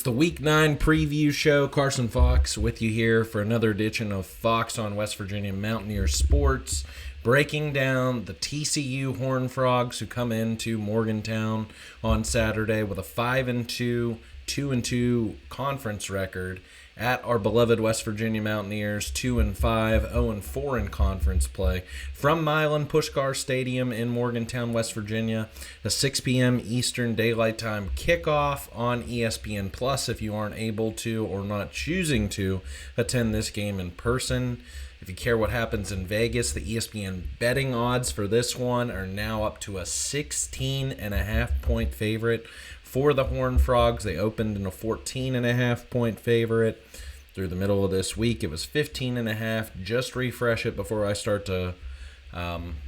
the Week 9 preview show. Carson Fox with you here for another edition of Fox on West Virginia Mountaineer Sports, breaking down the TCU Horned Frogs who come into Morgantown on Saturday with a 5-2, 2-2 conference record at our beloved West Virginia Mountaineers, 2-5, 0-4 in conference play from Milan Puskar Stadium in Morgantown, West Virginia. A 6 p.m. Eastern Daylight Time kickoff on ESPN Plus if you aren't able to or not choosing to attend this game in person. If you care what happens in Vegas, the ESPN betting odds for this one are now up to a 16.5 point favorite for the Horned Frogs. They opened in a 14.5 point favorite. Through the middle of this week, it was 15.5. Just refresh it before I start to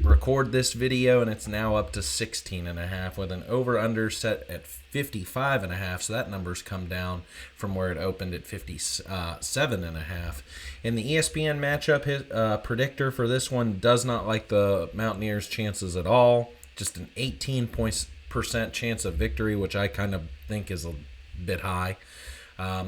record this video, and it's now up to 16.5 with an over-under set at 55.5. So that number's come down from where it opened at 57.5. And the ESPN matchup predictor for this one does not like the Mountaineers' chances at all. Just an 18% chance of victory, which I kind of think is a bit high.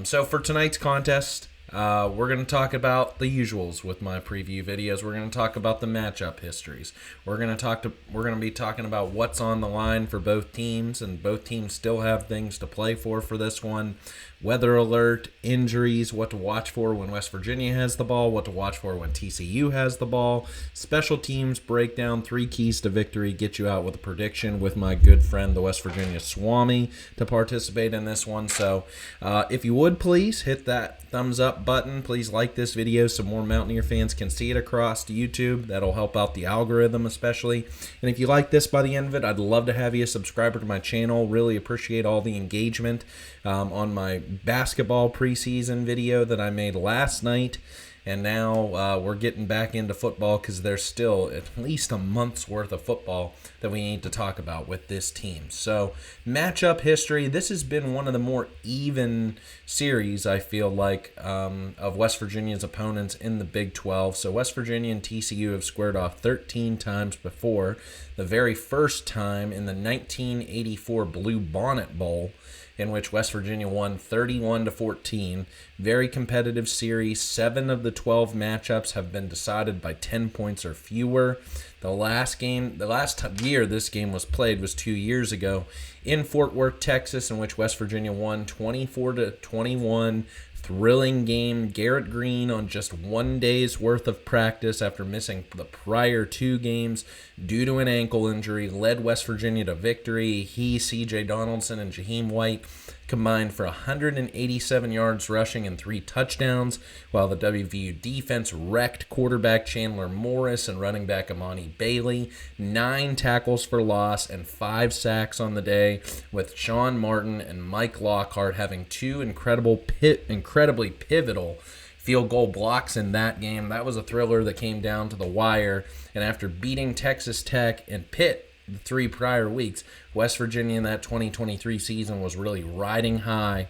So for tonight's contest, we're going to talk about the usuals with my preview videos. We're going to talk about the matchup histories. We're going to be talking about what's on the line for both teams, and both teams still have things to play for this one. Weather alert, injuries, what to watch for when West Virginia has the ball, what to watch for when TCU has the ball, special teams breakdown, 3 keys to victory, get you out with a prediction with my good friend, the West Virginia Swami, to participate in this one. So if you would please hit that thumbs up button. Please like this video so more Mountaineer fans can see it across YouTube. That'll help out the algorithm especially. And if you like this by the end of it, I'd love to have you a subscriber to my channel. Really appreciate all the engagement on my basketball preseason video that I made last night. And now we're getting back into football because there's still at least a month's worth of football that we need to talk about with this team. So matchup history, this has been one of the more even series, I feel like, of West Virginia's opponents in the Big 12. So West Virginia and TCU have squared off 13 times before. The very first time in the 1984 Blue Bonnet Bowl, in which West Virginia won 31-14. Very competitive series. 7 of the 12 matchups have been decided by 10 points or fewer. The last year this game was played was 2 years ago in Fort Worth, Texas, in which West Virginia won 24-21. Thrilling game. Garrett Green on just 1 day's worth of practice after missing the prior 2 games due to an ankle injury led West Virginia to victory. He, C.J. Donaldson, and Jaheim White combined for 187 yards rushing and 3 touchdowns, while the WVU defense wrecked quarterback Chandler Morris and running back Amani Bailey. 9 tackles for loss and 5 sacks on the day, with Sean Martin and Mike Lockhart having 2 incredibly pivotal field goal blocks in that game. That was a thriller that came down to the wire, and after beating Texas Tech and Pitt the 3 prior weeks, West Virginia in that 2023 season was really riding high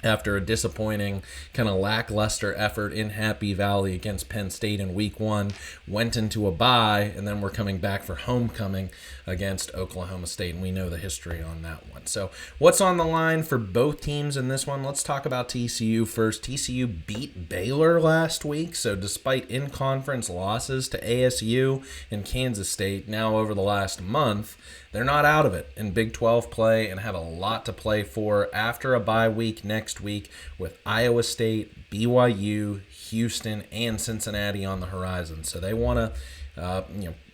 after a disappointing, kind of lackluster effort in Happy Valley against Penn State in Week 1, went into a bye, and then we're coming back for homecoming against Oklahoma State, and we know the history on that one. So what's on the line for both teams in this one? Let's talk about TCU first. TCU beat Baylor last week, so despite in-conference losses to ASU and Kansas State now over the last month, they're not out of it in Big 12 play and have a lot to play for after a bye week next week with Iowa State, BYU, Houston, and Cincinnati on the horizon. So they want to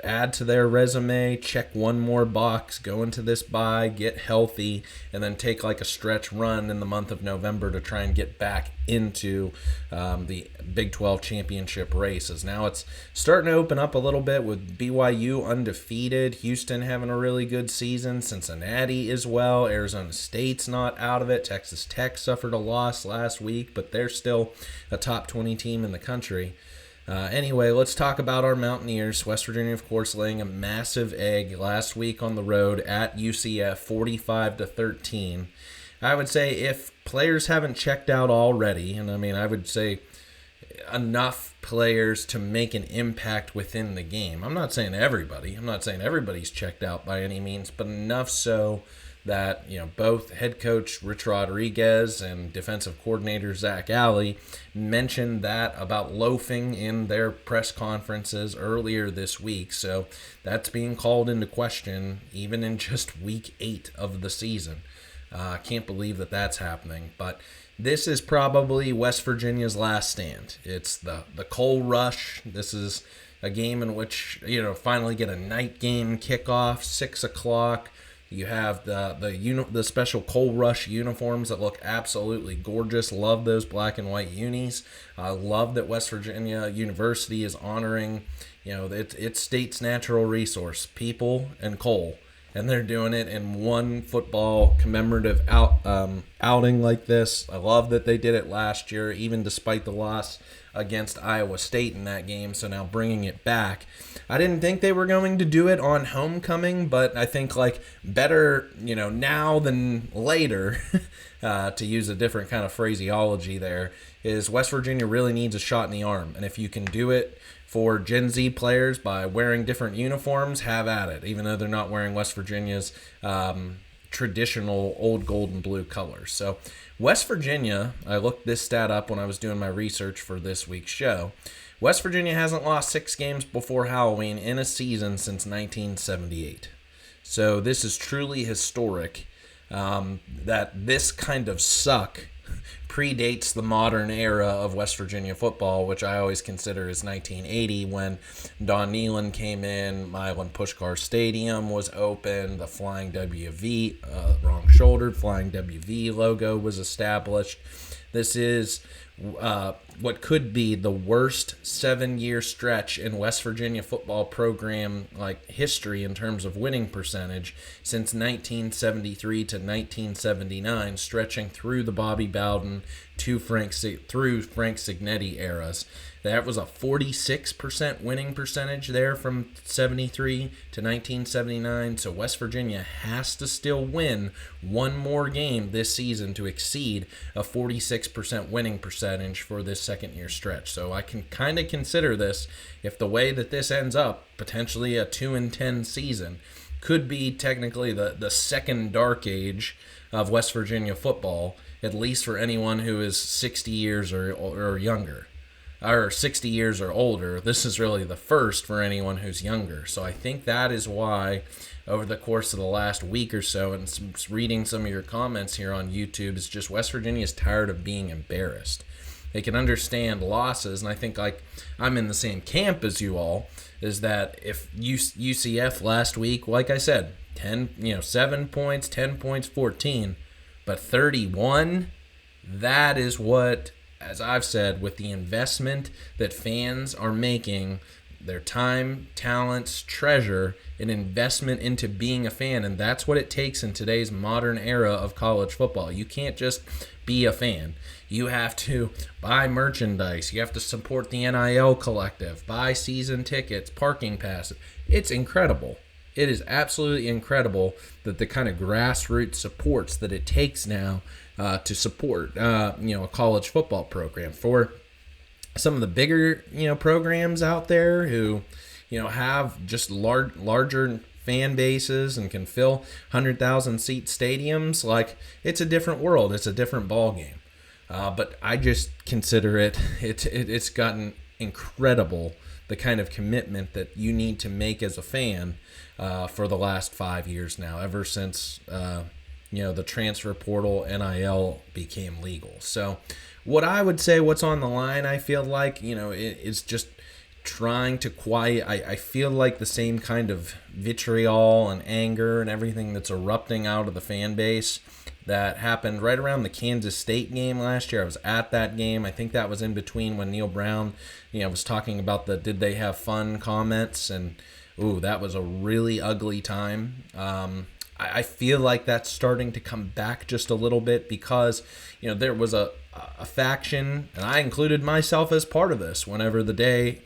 add to their resume, check one more box, go into this bye, get healthy, and then take like a stretch run in the month of November to try and get back into the Big 12 championship races. Now it's starting to open up a little bit with BYU undefeated, Houston having a really good season, Cincinnati as well, Arizona State's not out of it, Texas Tech suffered a loss last week, but they're still a top 20 team in the country. Anyway, let's talk about our Mountaineers. West Virginia, of course, laying a massive egg last week on the road at UCF, 45-13. I would say if players haven't checked out already, and I would say enough players to make an impact within the game. I'm not saying everybody. I'm not saying everybody's checked out by any means, but enough so that, both head coach Rich Rodriguez and defensive coordinator Zach Alley mentioned that about loafing in their press conferences earlier this week. So that's being called into question even in just week 8 of the season. I can't believe that that's happening, but this is probably West Virginia's last stand. It's the coal rush. This is a game in which, finally get a night game kickoff, 6 o'clock. You have the special coal rush uniforms that look absolutely gorgeous. Love those black and white unis. I love that West Virginia University is honoring, its state's natural resource, people and coal. And they're doing it in one football commemorative outing like this. I love that they did it last year, even despite the loss against Iowa State in that game. So now bringing it back. I didn't think they were going to do it on homecoming, but I think better, now than later, to use a different kind of phraseology there, is West Virginia really needs a shot in the arm. And if you can do it for Gen Z players by wearing different uniforms, have at it, even though they're not wearing West Virginia's traditional old gold and blue colors. So West Virginia, I looked this stat up when I was doing my research for this week's show. West Virginia hasn't lost 6 games before Halloween in a season since 1978. So this is truly historic, that this kind of suck predates the modern era of West Virginia football, which I always consider is 1980, when Don Nehlen came in, Milan Puskar Stadium was open, the Flying WV, wrong-shouldered Flying WV logo was established. This is what could be the worst 7-year stretch in West Virginia football program history in terms of winning percentage since 1973 to 1979, stretching through the Bobby Bowden through Frank Signetti eras. That was a 46% winning percentage there from 73 to 1979. So West Virginia has to still win one more game this season to exceed a 46% winning percentage for this second-year stretch. So I can kind of consider this, if the way that this ends up, potentially a 2-10 season, could be technically the second dark age of West Virginia football, at least for anyone who is 60 years or younger. Or 60 years or older. This is really the first for anyone who's younger. So I think that is why, over the course of the last week or so, and reading some of your comments here on YouTube, is just West Virginia is tired of being embarrassed. They can understand losses, and I think I'm in the same camp as you all, is that if UCF last week, like I said, 7 points, 10 points, 14, but 31, that is what, as I've said, with the investment that fans are making, their time, talents, treasure, an investment into being a fan, and that's what it takes in today's modern era of college football. You can't just be a fan. You have to buy merchandise. You have to support the NIL collective, buy season tickets, parking passes. It's incredible. It is absolutely incredible that the kind of grassroots supports that it takes now to support, a college football program. For some of the bigger, programs out there who, have just larger fan bases and can fill 100,000 seat stadiums, it's a different world. It's a different ball game. But I just consider it's gotten incredible, the kind of commitment that you need to make as a fan for the last 5 years now, ever since the transfer portal, NIL, became legal. So what I would say, what's on the line, I feel like, is just trying to quiet. I feel like the same kind of vitriol and anger and everything that's erupting out of the fan base that happened right around the Kansas State game last year. I was at that game. I think that was in between when Neil Brown, was talking about the "did they have fun" comments, and that was a really ugly time. I feel like that's starting to come back just a little bit because, there was a a faction, and I included myself as part of this. Whenever the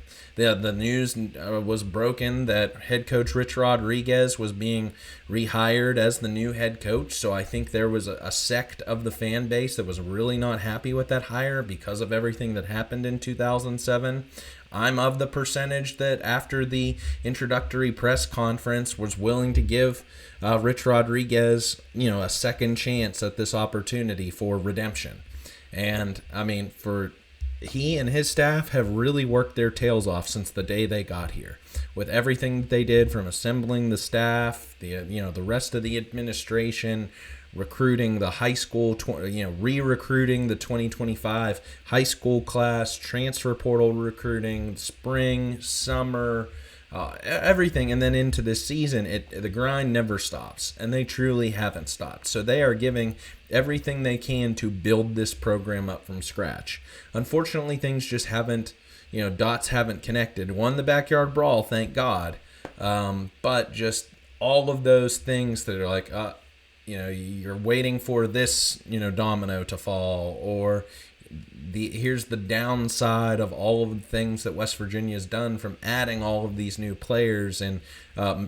news was broken that head coach Rich Rodriguez was being rehired as the new head coach, so I think there was a sect of the fan base that was really not happy with that hire because of everything that happened in 2007. I'm of the percentage that after the introductory press conference was willing to give Rich Rodriguez, a second chance at this opportunity for redemption. And I mean, he and his staff have really worked their tails off since the day they got here, with everything that they did, from assembling the staff, the rest of the administration, recruiting the high school, re-recruiting the 2025 high school class, transfer portal recruiting, spring, summer, everything, and then into this season, the grind never stops, and they truly haven't stopped. So they are giving everything they can to build this program up from scratch. Unfortunately, things just haven't, dots haven't connected. Won the backyard brawl, thank God, but just all of those things that are like, you're waiting for this, domino to fall, or here's the downside of all of the things that West Virginia has done from adding all of these new players and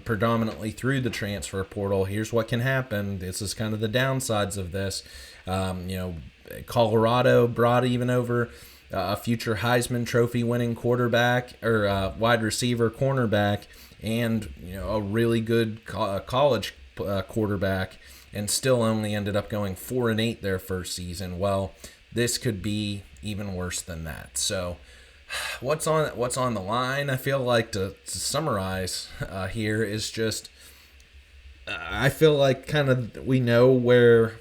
predominantly through the transfer portal. Here's what can happen. This is kind of the downsides of this. Colorado brought even over a future Heisman Trophy winning quarterback or wide receiver cornerback and a really good college quarterback, and still only ended up going 4-8 their first season. Well, this could be even worse than that. So what's on the line? I feel like to summarize here is just I feel like kind of we know where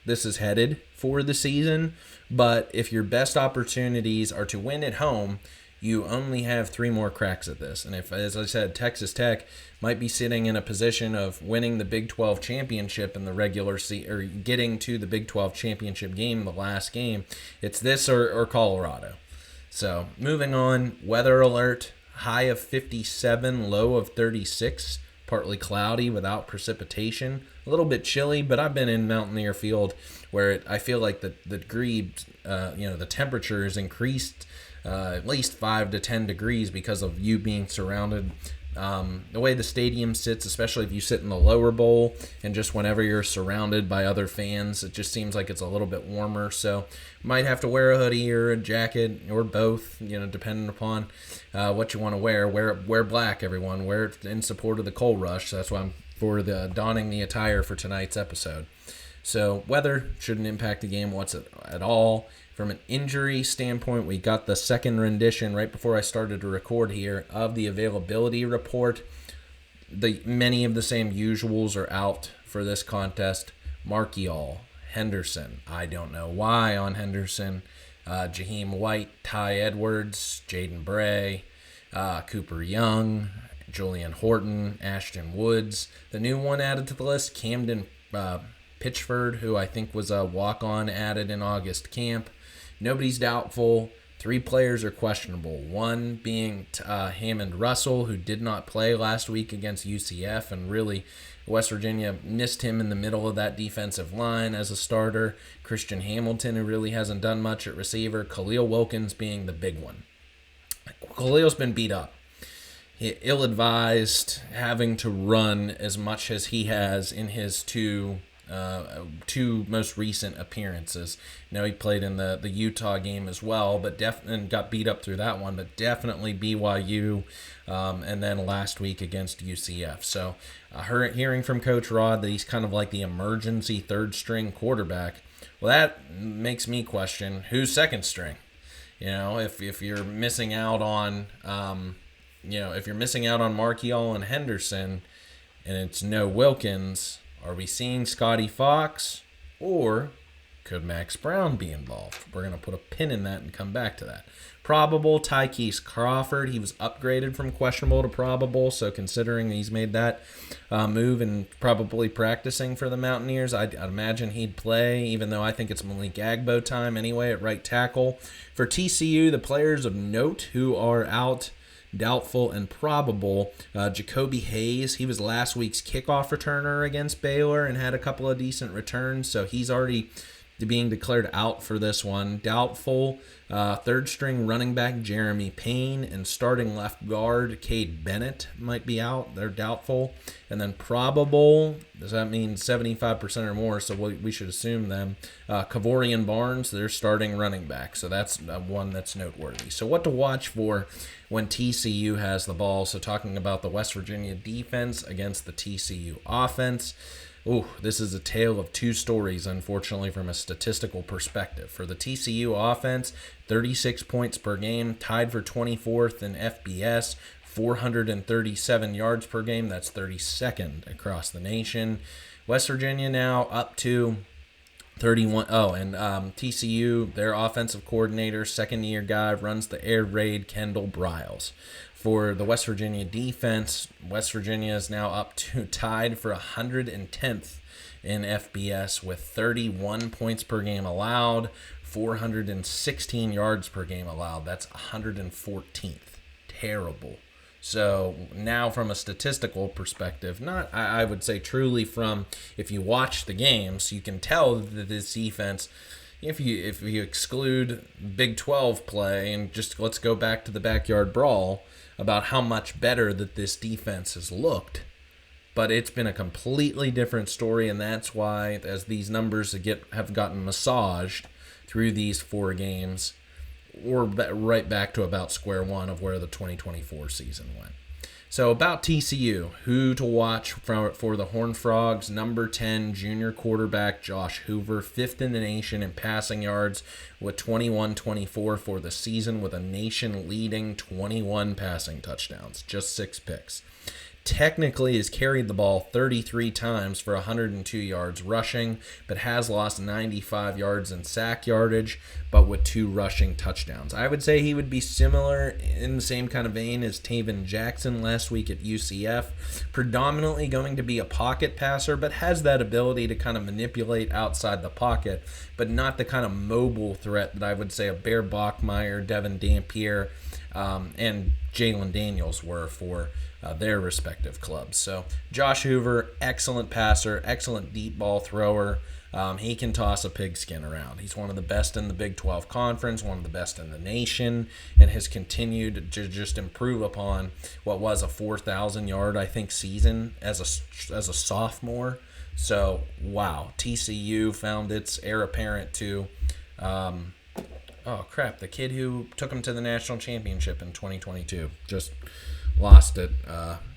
this is headed for the season, but if your best opportunities are to win at home, you only have 3 more cracks at this. And if, as I said, Texas Tech might be sitting in a position of winning the Big 12 championship in the regular season, or getting to the Big 12 championship game, the last game, it's this or Colorado. So moving on, weather alert, high of 57, low of 36, partly cloudy without precipitation. A little bit chilly, but I've been in Mountaineer Field where I feel like the degree, the temperature is increased at least 5 to 10 degrees because of you being surrounded. The way the stadium sits, especially if you sit in the lower bowl, and just whenever you're surrounded by other fans, it just seems like it's a little bit warmer. So might have to wear a hoodie or a jacket or both, depending upon what you want to wear. Wear black, everyone. Wear it in support of the coal rush. So that's why I'm for the donning the attire for tonight's episode. So weather shouldn't impact the game at all. From an injury standpoint, we got the second rendition right before I started to record here of the availability report. Many of the same usuals are out for this contest. Markial, Henderson, I don't know why on Henderson, Jaheim White, Ty Edwards, Jaden Bray, Cooper Young, Julian Horton, Ashton Woods. The new one added to the list, Camden Pitchford, who I think was a walk-on added in August camp. Nobody's doubtful. 3 players are questionable. One being Hammond Russell, who did not play last week against UCF, and really West Virginia missed him in the middle of that defensive line as a starter. Christian Hamilton, who really hasn't done much at receiver. Khalil Wilkins being the big one. Khalil's been beat up. Ill-advised, having to run as much as he has in his two most recent appearances. Now he played in the Utah game as well, but and got beat up through that one, but definitely BYU, and then last week against UCF. So hearing from Coach Rod that he's kind of like the emergency third string quarterback, well, that makes me question who's second string. If you're missing out on if you're missing out on Markial and Henderson, and it's no Wilkins, are we seeing Scotty Fox, or could Max Brown be involved? We're going to put a pin in that and come back to that. Probable, Tykees Crawford. He was upgraded from questionable to probable, so considering he's made that move and probably practicing for the Mountaineers, I'd imagine he'd play, even though I think it's Malik Agbo time anyway at right tackle. For TCU, the players of note who are out, doubtful, and probable, Jacoby Hayes. He was last week's kickoff returner against Baylor and had a couple of decent returns, so he's already being declared out for this one. Doubtful, third-string running back Jeremy Payne and starting left guard Cade Bennett might be out. They're doubtful. And then probable, does that mean 75% or more? So we should assume them. Kavorian Barnes, they're starting running back. So that's one that's noteworthy. So what to watch for when TCU has the ball. So talking about the West Virginia defense against the TCU offense. Ooh, this is a tale of two stories, unfortunately, from a statistical perspective. For the TCU offense, 36 points per game, tied for 24th in FBS, 437 yards per game. That's 32nd across the nation. West Virginia now up to 31. TCU, their offensive coordinator, second-year guy, runs the air raid, Kendall Briles. For the West Virginia defense, West Virginia is now up to tied for 110th in FBS with 31 points per game allowed, 416 yards per game allowed. That's 114th. Terrible. So now from a statistical perspective, not I would say truly from if you watch the games, you can tell that this defense, if you exclude Big 12 play and just let's go back to the backyard brawl, about how much better that this defense has looked. But it's been a completely different story, and that's why, as these numbers have gotten massaged through these 4 games, we're right back to about square one of where the 2024 season went. So about TCU, who to watch for the Horned Frogs, number 10 junior quarterback Josh Hoover, 5th in the nation in passing yards with 21-24 for the season with a nation-leading 21 passing touchdowns, just 6 picks. Technically has carried the ball 33 times for 102 yards rushing, but has lost 95 yards in sack yardage, but with 2 rushing touchdowns. I would say he would be similar in the same kind of vein as Taven Jackson last week at UCF. Predominantly going to be a pocket passer, but has that ability to kind of manipulate outside the pocket, but not the kind of mobile threat that I would say a Bear Bachmeier, Devin Dampier, and Jalen Daniels were for their respective clubs. So Josh Hoover, excellent passer, excellent deep ball thrower. He can toss a pigskin around. He's one of the best in the Big 12 Conference, one of the best in the nation, and has continued to just improve upon what was a 4,000-yard, I think, season as a sophomore. So, wow, TCU found its heir apparent to the kid who took him to the national championship in 2022. Just lost it.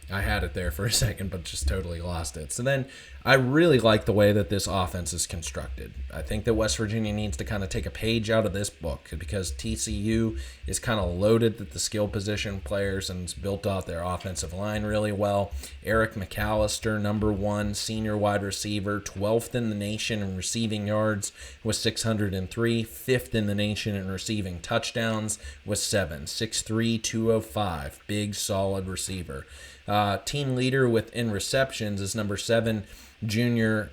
I had it there for a second, but just totally lost it. So then I really like the way that this offense is constructed. I think that West Virginia needs to kind of take a page out of this book because TCU is kind of loaded at the skill position players and has built out their offensive line really well. Eric McAllister, number 1 senior wide receiver, 12th in the nation in receiving yards with 603, 5th in the nation in receiving touchdowns with 7, 6'3", 205, big solid receiver. Team leader in receptions is number 7 junior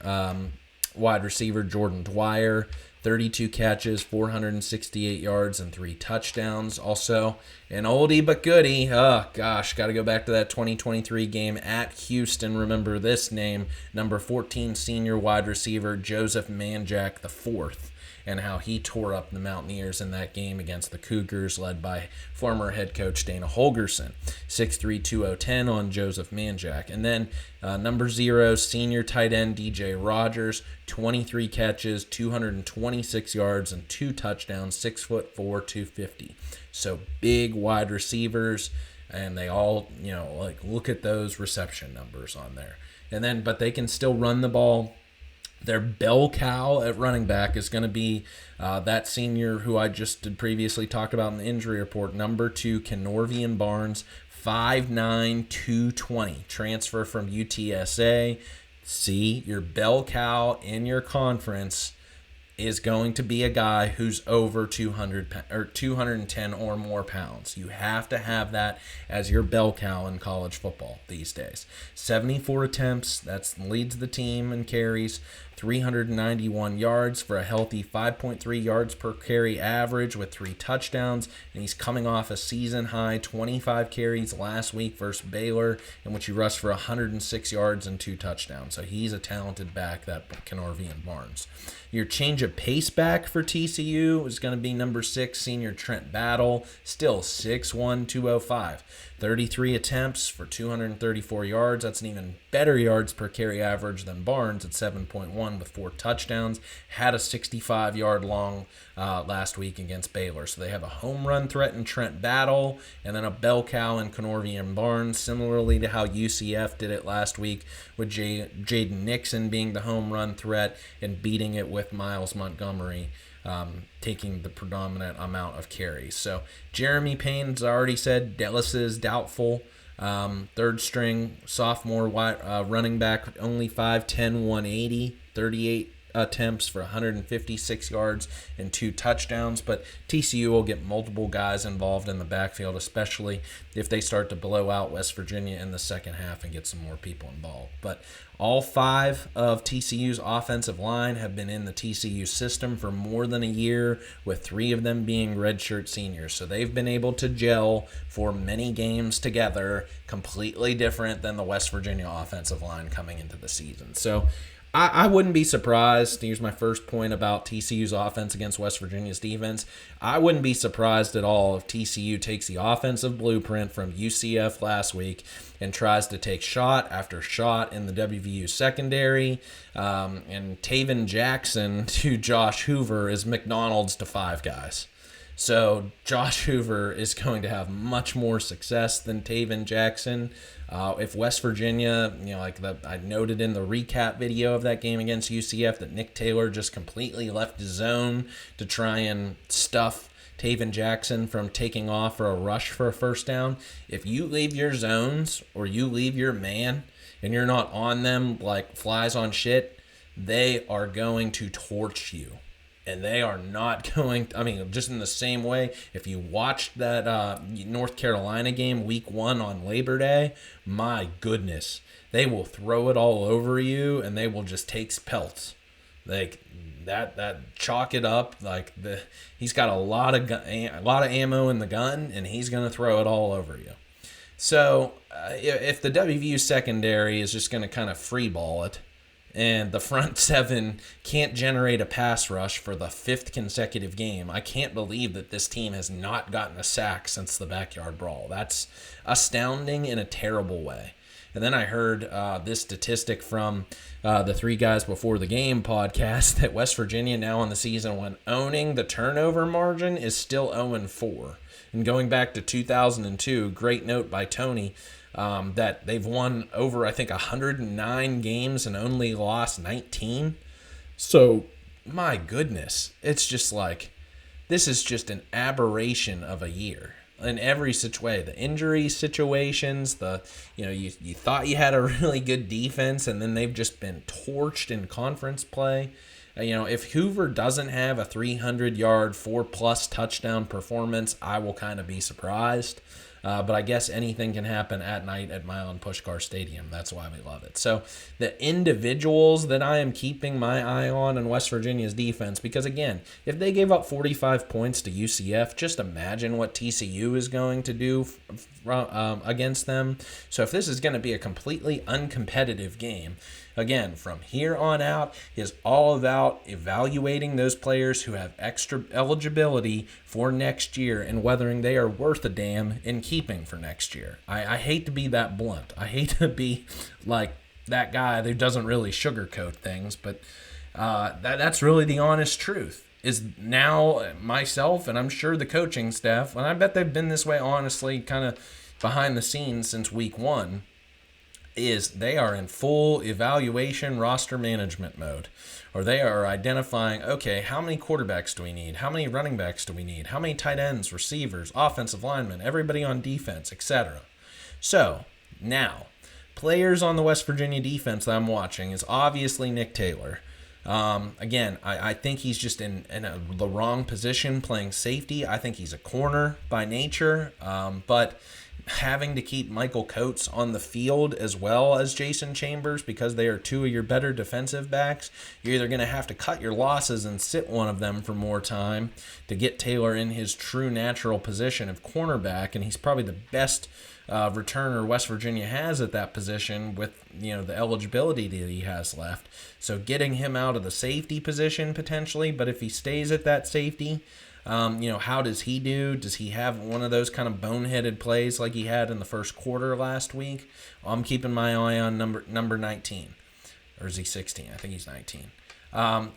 wide receiver Jordan Dwyer, 32 catches, 468 yards, and 3 touchdowns. Also, an oldie but goodie. Oh, gosh, got to go back to that 2023 game at Houston. Remember this name, number 14 senior wide receiver Joseph Manjack IV, and how he tore up the Mountaineers in that game against the Cougars, led by former head coach Dana Holgerson. 6'3", 210 on Joseph Manjack. And then number 0, senior tight end DJ Rogers, 23 catches, 226 yards, and 2 touchdowns, 6'4", 250. So big wide receivers, and they all, look at those reception numbers on there. And then, but they can still run the ball. Their bell cow at running back is going to be that senior who I just previously talked about in the injury report, number 2, Kenorvian Barnes, 5'9", 220, transfer from UTSA. See, your bell cow in your conference is going to be a guy who's over 200 or 210 or more pounds. You have to have that as your bell cow in college football these days. 74 attempts, that leads the team in carries, 391 yards for a healthy 5.3 yards per carry average with 3 touchdowns, and he's coming off a season-high 25 carries last week versus Baylor, in which he rushed for 106 yards and 2 touchdowns. So he's a talented back, that Kenorvian Barnes. Your change of pace back for TCU is going to be number 6, senior Trent Battle, still 6'1", 205. 33 attempts for 234 yards. That's an even better yards per carry average than Barnes at 7.1 with 4 touchdowns. Had a 65-yard long last week against Baylor. So they have a home run threat in Trent Battle and then a bell cow in Kenorvian Barnes, similarly to how UCF did it last week with Jaden Nixon being the home run threat and beating it with Miles Montgomery taking the predominant amount of carries. So Jeremy Payne's already said Dallas is doubtful. Third string sophomore running back, only 5'10", 180, 38 attempts for 156 yards and 2 touchdowns. But TCU will get multiple guys involved in the backfield, especially if they start to blow out West Virginia in the second half and get some more people involved. But all 5 of TCU's offensive line have been in the TCU system for more than a year, with 3 of them being redshirt seniors. So they've been able to gel for many games together, completely different than the West Virginia offensive line coming into the season. So I wouldn't be surprised. Here's my first point about TCU's offense against West Virginia's defense. I wouldn't be surprised at all if TCU takes the offensive blueprint from UCF last week and tries to take shot after shot in the WVU secondary. And Taven Jackson to Josh Hoover is McDonald's to Five Guys. So Josh Hoover is going to have much more success than Taven Jackson. If West Virginia, I noted in the recap video of that game against UCF that Nick Taylor just completely left his zone to try and stuff Taven Jackson from taking off for a rush for a first down. If you leave your zones or you leave your man and you're not on them like flies on shit, they are going to torch you. And they are not going, just in the same way, if you watched that North Carolina game week 1 on Labor Day, my goodness, they will throw it all over you and they will just take pelts. Like that chalk it up, he's got a lot of ammo in the gun and he's going to throw it all over you. So if the WVU secondary is just going to kind of free ball it, and the front 7 can't generate a pass rush for the 5th consecutive game, I can't believe that this team has not gotten a sack since the Backyard Brawl. That's astounding in a terrible way. And then I heard this statistic from the Three Guys Before the Game podcast that West Virginia now in the season, when owning the turnover margin, is still 0-4. And going back to 2002, great note by Tony, that they've won over, 109 games and only lost 19. So, my goodness, it's just this is just an aberration of a year in every such way. The injury situations, you thought you had a really good defense and then they've just been torched in conference play. If Hoover doesn't have a 300-yard, 4+ touchdown performance, I will kind of be surprised. But I guess anything can happen at night at Milan Puskar Stadium. That's why we love it. So the individuals that I am keeping my eye on in West Virginia's defense, because again, if they gave up 45 points to UCF, just imagine what TCU is going to do against them. So if this is going to be a completely uncompetitive game, again, from here on out is all about evaluating those players who have extra eligibility for next year and whether they are worth a damn in keeping for next year. I hate to be that blunt. I hate to be like that guy that doesn't really sugarcoat things, but that's really the honest truth. Is now myself and I'm sure the coaching staff, and I bet they've been this way honestly kind of behind the scenes since week 1, is they are in full evaluation roster management mode, or they are identifying, okay, how many quarterbacks do we need? How many running backs do we need? How many tight ends, receivers, offensive linemen, everybody on defense, etc. So now, players on the West Virginia defense that I'm watching is obviously Nick Taylor. Again, I think he's just in the wrong position playing safety. I think he's a corner by nature, but having to keep Michael Coates on the field as well as Jason Chambers because they are two of your better defensive backs, you're either going to have to cut your losses and sit one of them for more time to get Taylor in his true natural position of cornerback, and he's probably the best returner West Virginia has at that position with the eligibility that he has left. So getting him out of the safety position potentially, but if he stays at that safety, how does he do? Does he have one of those kind of boneheaded plays like he had in the first quarter last week? I'm keeping my eye on number 19. Or is he 16? I think he's 19.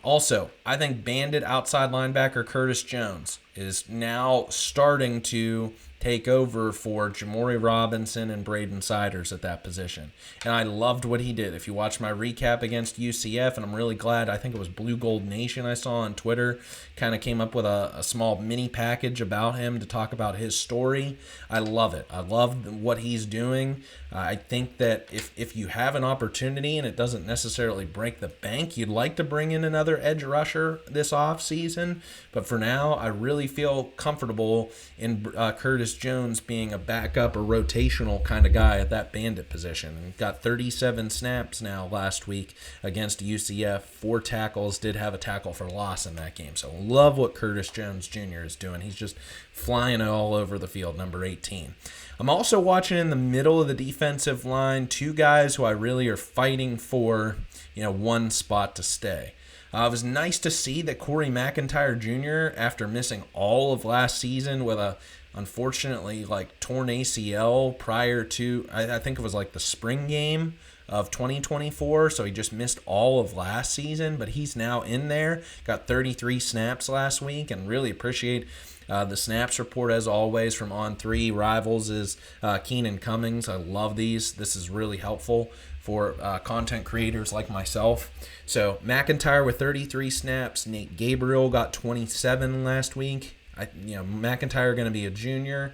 Also, I think bandit outside linebacker Curtis Jones is now starting to take over for Jamori Robinson and Braden Siders at that position. And I loved what he did. If you watch my recap against UCF, and I'm really glad, I think it was Blue Gold Nation I saw on Twitter, kind of came up with a small mini package about him to talk about his story. I love it. I love what he's doing. I think that if you have an opportunity and it doesn't necessarily break the bank, you'd like to bring in another edge rusher this offseason. But for now, I really feel comfortable in Curtis Jones being a backup or rotational kind of guy at that bandit position. And got 37 snaps now last week against UCF. 4 tackles, did have a tackle for loss in that game. So love what Curtis Jones Jr. is doing. He's just flying all over the field, number 18. I'm also watching in the middle of the defensive line 2 guys who I really are fighting for, one spot to stay. It was nice to see that Corey McIntyre Jr., after missing all of last season with a, unfortunately, torn ACL prior to, I think it was the spring game of 2024, so he just missed all of last season, but he's now in there, got 33 snaps last week, and really appreciate the snaps report, as always, from On3 Rivals is Keenan Cummings. I love these. This is really helpful for content creators like myself. So McIntyre with 33 snaps. Nate Gabriel got 27 last week. McIntyre going to be a junior.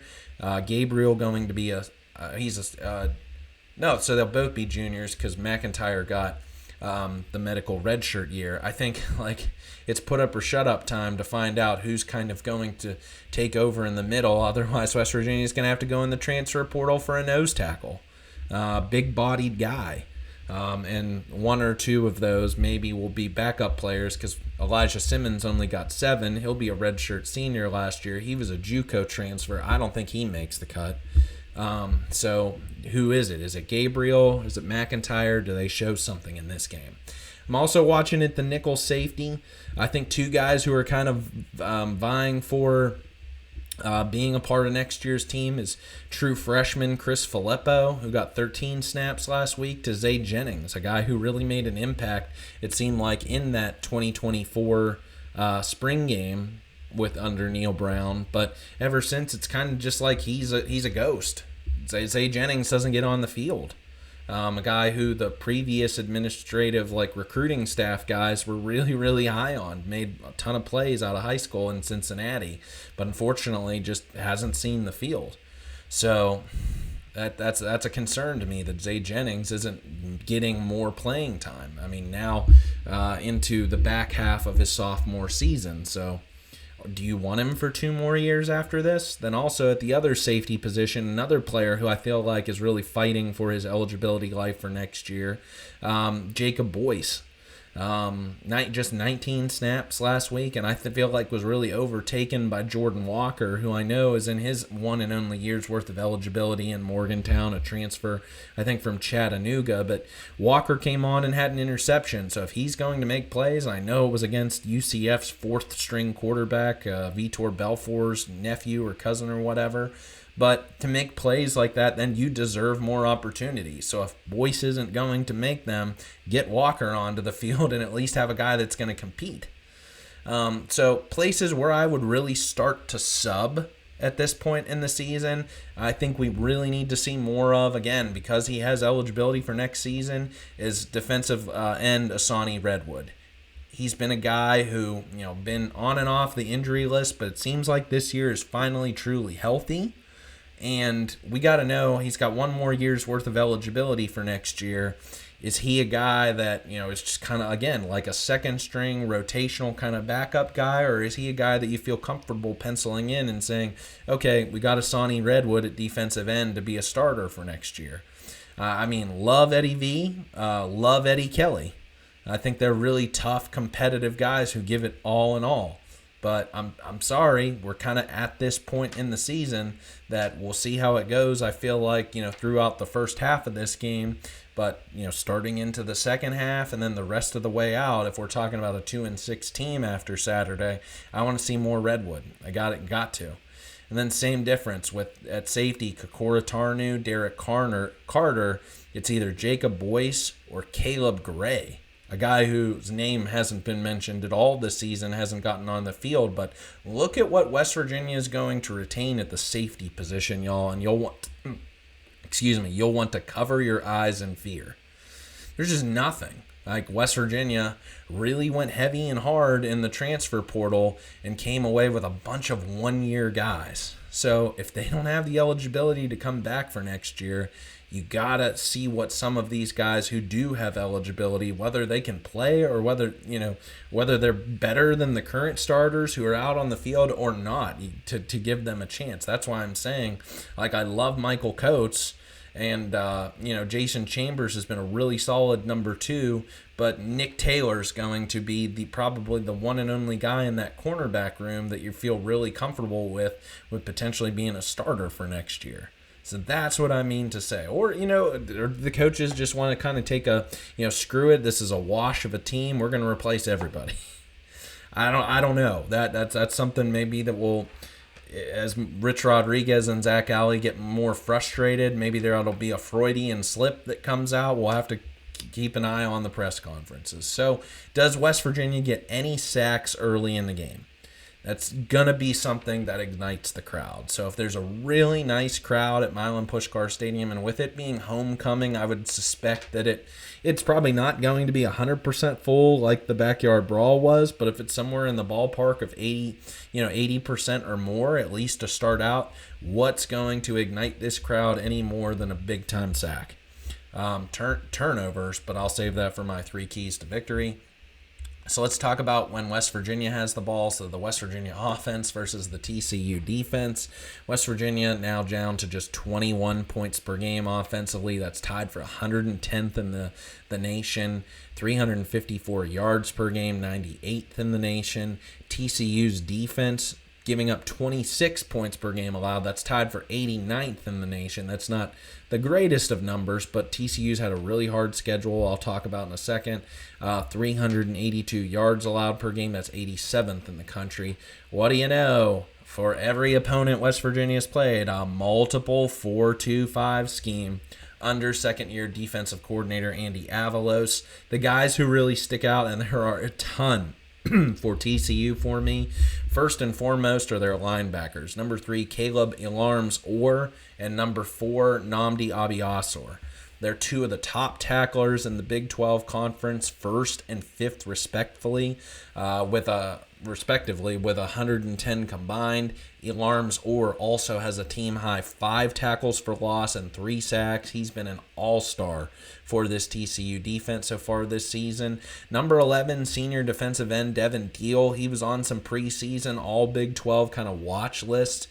Gabriel going to be so they'll both be juniors because McIntyre got the medical redshirt year. I think it's put up or shut up time to find out who's kind of going to take over in the middle. Otherwise, West Virginia is going to have to go in the transfer portal for a nose tackle. Big-bodied guy. And 1 or 2 of those maybe will be backup players because Elijah Simmons only got 7. He'll be a redshirt senior last year. He was a JUCO transfer. I don't think he makes the cut. So who is it? Is it Gabriel? Is it McIntyre? Do they show something in this game? I'm also watching at the nickel safety. I think 2 guys who are kind of vying for being a part of next year's team is true freshman Chris Filippo, who got 13 snaps last week, to Zay Jennings, a guy who really made an impact, it seemed like, in that 2024 spring game with under Neil Brown. But ever since, it's kind of just like he's a ghost. Zay Jennings doesn't get on the field. A guy who the previous administrative recruiting staff guys were really, really high on, made a ton of plays out of high school in Cincinnati, but unfortunately just hasn't seen the field. So that's a concern to me that Zay Jennings isn't getting more playing time. I mean, now into the back half of his sophomore season. So do you want him for 2 more years after this? Then also at the other safety position, another player who I feel like is really fighting for his eligibility life for next year, Jacob Boyce. Just 19 snaps last week, and I feel like was really overtaken by Jordan Walker, who I know is in his 1 and only year's worth of eligibility in Morgantown, a transfer, I think, from Chattanooga. But Walker came on and had an interception, so if he's going to make plays, I know it was against UCF's 4th-string quarterback, Vitor Belfort's nephew or cousin or whatever. But to make plays like that, then you deserve more opportunities. So if Boyce isn't going to make them, get Walker onto the field and at least have a guy that's going to compete. So places where I would really start to sub at this point in the season, I think we really need to see more of, again, because he has eligibility for next season, is defensive end Asani Redwood. He's been a guy who, been on and off the injury list, but it seems like this year is finally truly healthy. And we got to know he's got 1 more year's worth of eligibility for next year. Is he a guy that, is just kind of, again, like a second string rotational kind of backup guy, or is he a guy that you feel comfortable penciling in and saying, okay, we got a Sonny Redwood at defensive end to be a starter for next year? Love Eddie V, love Eddie Kelly. I think they're really tough, competitive guys who give it all in all. But I'm sorry, we're kind of at this point in the season that we'll see how it goes. I feel like, throughout the first half of this game, but, starting into the second half and then the rest of the way out, if we're talking about a 2-6 team after Saturday, I want to see more Redwood. Got to. And then same difference with at safety, Kokora Tarnu, Derek Carter. It's either Jacob Boyce or Caleb Gray. A guy whose name hasn't been mentioned at all this season, hasn't gotten on the field, but look at what West Virginia is going to retain at the safety position, y'all, and you'll want to cover your eyes in fear. There's just nothing. Like, West Virginia really went heavy and hard in the transfer portal and came away with a bunch of one-year guys. So if they don't have the eligibility to come back for next year, you gotta see what some of these guys who do have eligibility, whether they can play or whether they're better than the current starters who are out on the field or not, to give them a chance. That's why I'm saying, like, I love Michael Coates, and Jason Chambers has been a really solid number 2, but Nick Taylor's going to be probably the one and only guy in that cornerback room that you feel really comfortable with potentially being a starter for next year. So that's what I mean to say. Or, the coaches just want to kind of take a, screw it, this is a wash of a team, we're going to replace everybody. I don't know. That's something maybe that will, as Rich Rodriguez and Zach Alley get more frustrated, maybe there'll be a Freudian slip that comes out. We'll have to keep an eye on the press conferences. So, does West Virginia get any sacks early in the game? That's going to be something that ignites the crowd. So if there's a really nice crowd at Milan Puskar Stadium, and with it being homecoming, I would suspect that it's probably not going to be 100% full like the Backyard Brawl was, but if it's somewhere in the ballpark of 80% or more, at least to start out, what's going to ignite this crowd any more than a big-time sack? Turnovers, but I'll save that for my 3 keys to victory. So let's talk about when West Virginia has the ball. So the West Virginia offense versus the TCU defense. West Virginia now down to just 21 points per game offensively. That's tied for 110th in the nation. 354 yards per game, 98th in the nation. TCU's defense giving up 26 points per game allowed. That's tied for 89th in the nation. That's not the greatest of numbers, but TCU's had a really hard schedule I'll talk about in a second. 382 yards allowed per game. That's 87th in the country. What do you know? For every opponent West Virginia's played, a multiple 4-2-5 scheme under second-year defensive coordinator Andy Avalos. The guys who really stick out, and there are a ton for TCU for me, first and foremost are their linebackers. Number 3, Caleb Alarms-Orr, and number 4, Nnamdi Abiasor. They're 2 of the top tacklers in the Big 12 Conference, 1st and 5th respectively, with 110 combined. Alarms-Orr also has a team-high 5 tackles for loss and 3 sacks. He's been an all-star for this TCU defense so far this season. Number 11, senior defensive end Devin Deal. He was on some preseason all Big 12 kind of watch list.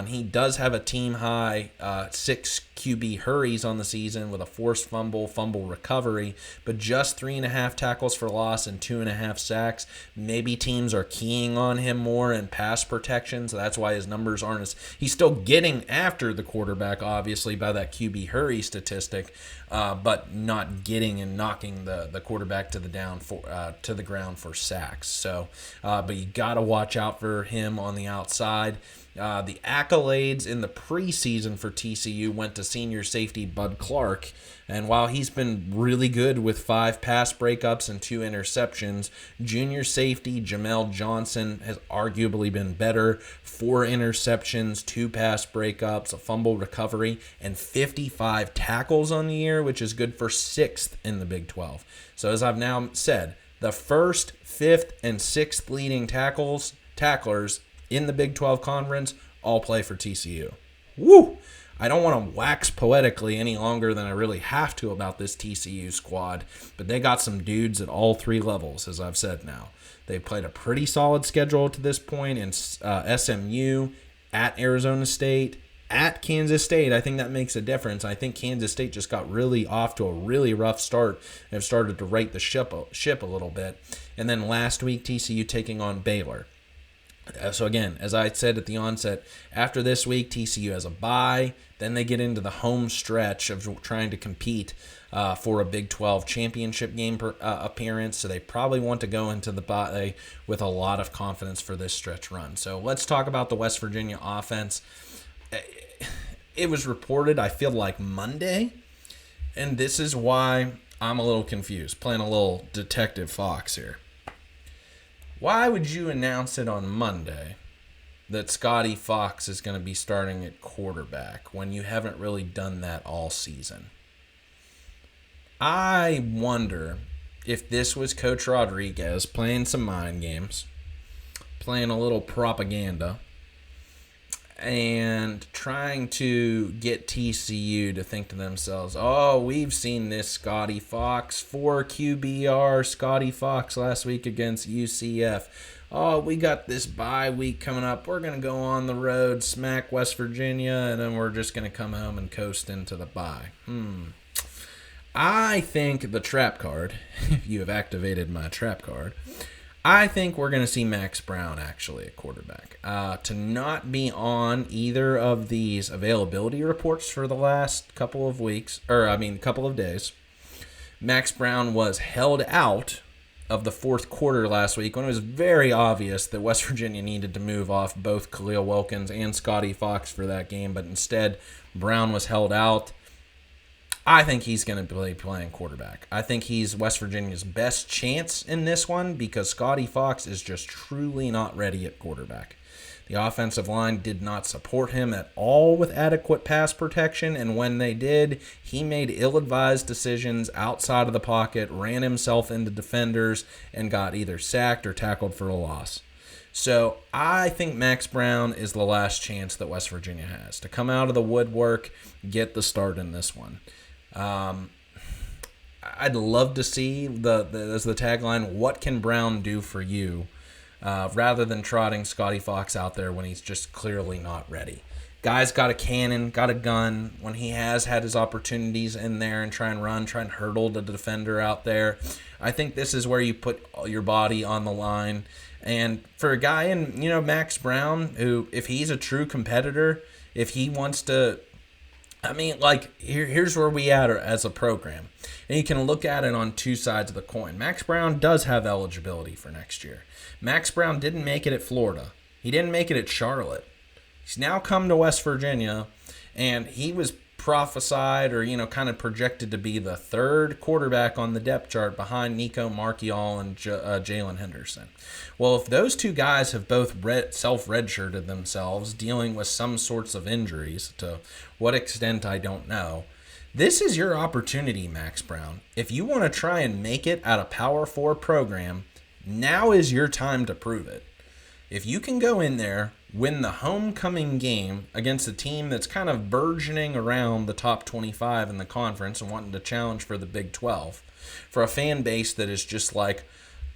He does have a team-high 6 QB hurries on the season with a forced fumble recovery, but just 3.5 tackles for loss and 2.5 sacks. Maybe teams are keying on him more in pass protection, so that's why his numbers aren't as... He's still getting after the quarterback, obviously, by that QB hurry statistic, but not getting and knocking the quarterback to the ground for sacks. So, but you got to watch out for him on the outside. The accolades in the preseason for TCU went to senior safety Bud Clark, and while he's been really good with 5 pass breakups and 2 interceptions, junior safety Jamel Johnson has arguably been better. 4 interceptions, 2 pass breakups, a fumble recovery, and 55 tackles on the year, which is good for 6th in the Big 12. So as I've now said, the 1st, 5th, and 6th leading tacklers in the Big 12 Conference all play for TCU. Woo! I don't want to wax poetically any longer than I really have to about this TCU squad, but they got some dudes at all three levels, as I've said now. They played a pretty solid schedule to this point in SMU, at Arizona State, at Kansas State. I think that makes a difference. I think Kansas State just got really off to a really rough start and have started to right the ship a little bit. And then last week, TCU taking on Baylor. So again, as I said at the onset, after this week, TCU has a bye. Then they get into the home stretch of trying to compete for a Big 12 championship game appearance. So they probably want to go into the bye with a lot of confidence for this stretch run. So let's talk about the West Virginia offense. It was reported, I feel like, Monday, and this is why I'm a little confused, playing a little Detective Fox here. Why would you announce it on Monday that Scotty Fox is going to be starting at quarterback when you haven't really done that all season? I wonder if this was Coach Rodriguez playing some mind games, playing a little propaganda, and trying to get TCU to think to themselves, oh, we've seen this Scotty Fox, 4 QBR Scotty Fox last week against UCF. Oh, we got this bye week coming up. We're going to go on the road, smack West Virginia, and then we're just going to come home and coast into the bye. I think the trap card, if you have activated my trap card, I think we're going to see Max Brown actually at quarterback. To not be on either of these availability reports for the last couple of days, Max Brown was held out of the fourth quarter last week when it was very obvious that West Virginia needed to move off both Khalil Wilkins and Scotty Fox for that game, but instead Brown was held out. I think he's going to be playing quarterback. I think he's West Virginia's best chance in this one because Scotty Fox is just truly not ready at quarterback. The offensive line did not support him at all with adequate pass protection, and when they did, he made ill-advised decisions outside of the pocket, ran himself into defenders, and got either sacked or tackled for a loss. So I think Max Brown is the last chance that West Virginia has to come out of the woodwork, get the start in this one. I'd love to see as the tagline, what can Brown do for you, rather than trotting Scotty Fox out there when he's just clearly not ready. Guy's got a cannon, got a gun. When he has had his opportunities in there and try and hurdle the defender out there, I think this is where you put your body on the line. And for a guy in, Max Brown, who, if he's a true competitor, if he wants to, here's where we at as a program. And you can look at it on two sides of the coin. Max Brown does have eligibility for next year. Max Brown didn't make it at Florida. He didn't make it at Charlotte. He's now come to West Virginia, and he was prophesied or, kind of projected to be the third quarterback on the depth chart behind Nico Marchiol and Jalen Henderson. Well, if those two guys have both self-redshirted themselves, dealing with some sorts of injuries, to what extent I don't know, this is your opportunity, Max Brown. If you want to try and make it at a Power 4 program, now is your time to prove it. If you can go in there, win the homecoming game against a team that's kind of burgeoning around the top 25 in the conference and wanting to challenge for the Big 12, for a fan base that is just like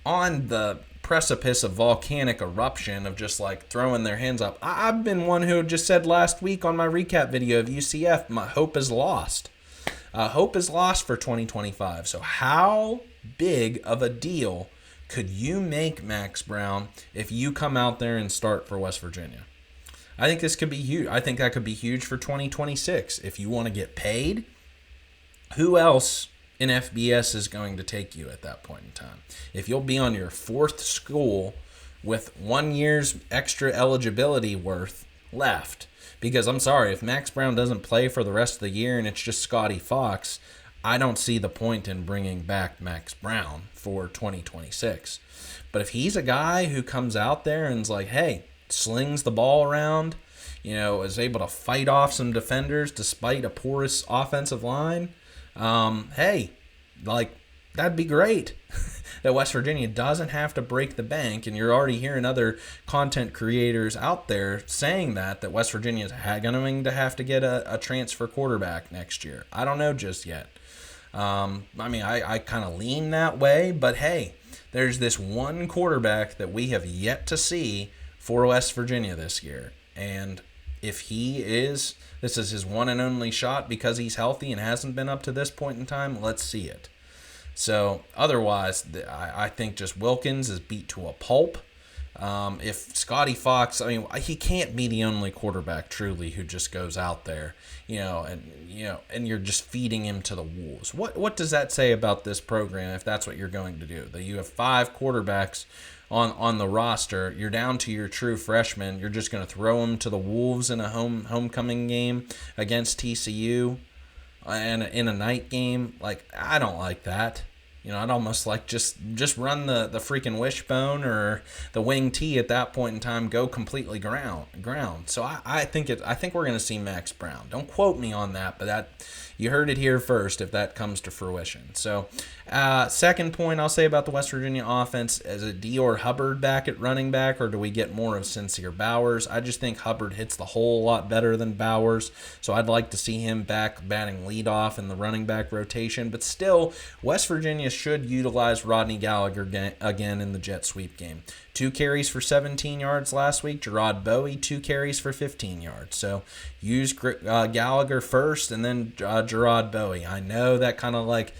on the precipice of volcanic eruption of just like throwing their hands up. I've been one who just said last week on my recap video of UCF, my hope is lost. Hope is lost for 2025. So how big of a deal could you make, Max Brown, if you come out there and start for West Virginia? I think this could be huge. I think that could be huge for 2026. If you want to get paid, who else in FBS is going to take you at that point in time? If you'll be on your fourth school with 1 year's extra eligibility worth left, because I'm sorry, if Max Brown doesn't play for the rest of the year and it's just Scotty Fox, I don't see the point in bringing back Max Brown for 2026. But if he's a guy who comes out there and is like, hey, slings the ball around, is able to fight off some defenders despite a porous offensive line, that'd be great. That West Virginia doesn't have to break the bank, and you're already hearing other content creators out there saying that West Virginia is going to have to get a transfer quarterback next year. I don't know just yet. I kind of lean that way, but hey, there's this one quarterback that we have yet to see for West Virginia this year, and if this is his one and only shot because he's healthy and hasn't been up to this point in time, let's see it. So otherwise, I think just Wilkins is beat to a pulp. If Scotty Fox, he can't be the only quarterback truly who just goes out there, and you're just feeding him to the wolves. What does that say about this program if that's what you're going to do? That you have 5 quarterbacks on the roster, you're down to your true freshman, you're just going to throw them to the wolves in a homecoming game against TCU and in a night game? Like, I don't like that. I'd almost like just run the freaking wishbone or the wing T at that point in time, go completely ground. So I think we're going to see Max Brown. Don't quote me on that, but you heard it here first if that comes to fruition. So second point I'll say about the West Virginia offense, is it Dior Hubbard back at running back, or do we get more of Sincere Bowers? I just think Hubbard hits the hole a lot better than Bowers, so I'd like to see him back batting leadoff in the running back rotation. But still, West Virginia should utilize Rodney Gallagher again in the jet sweep game. 2 carries for 17 yards last week. Gerard Bowie, 2 carries for 15 yards. So use Gallagher first and then Gerard Bowie. I know that kind of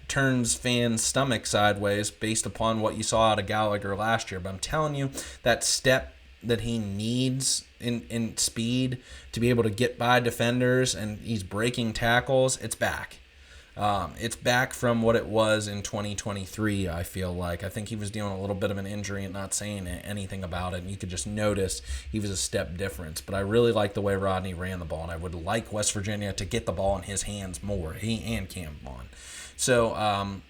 turns fans' stomach sideways based upon what you saw out of Gallagher last year. But I'm telling you, that step that he needs in speed to be able to get by defenders, and he's breaking tackles, it's back. It's back from what it was in 2023, I feel like. I think he was dealing a little bit of an injury and not saying anything about it, and you could just notice he was a step difference. But I really like the way Rodney ran the ball, and I would like West Virginia to get the ball in his hands more, he and Cam Vaughn. So,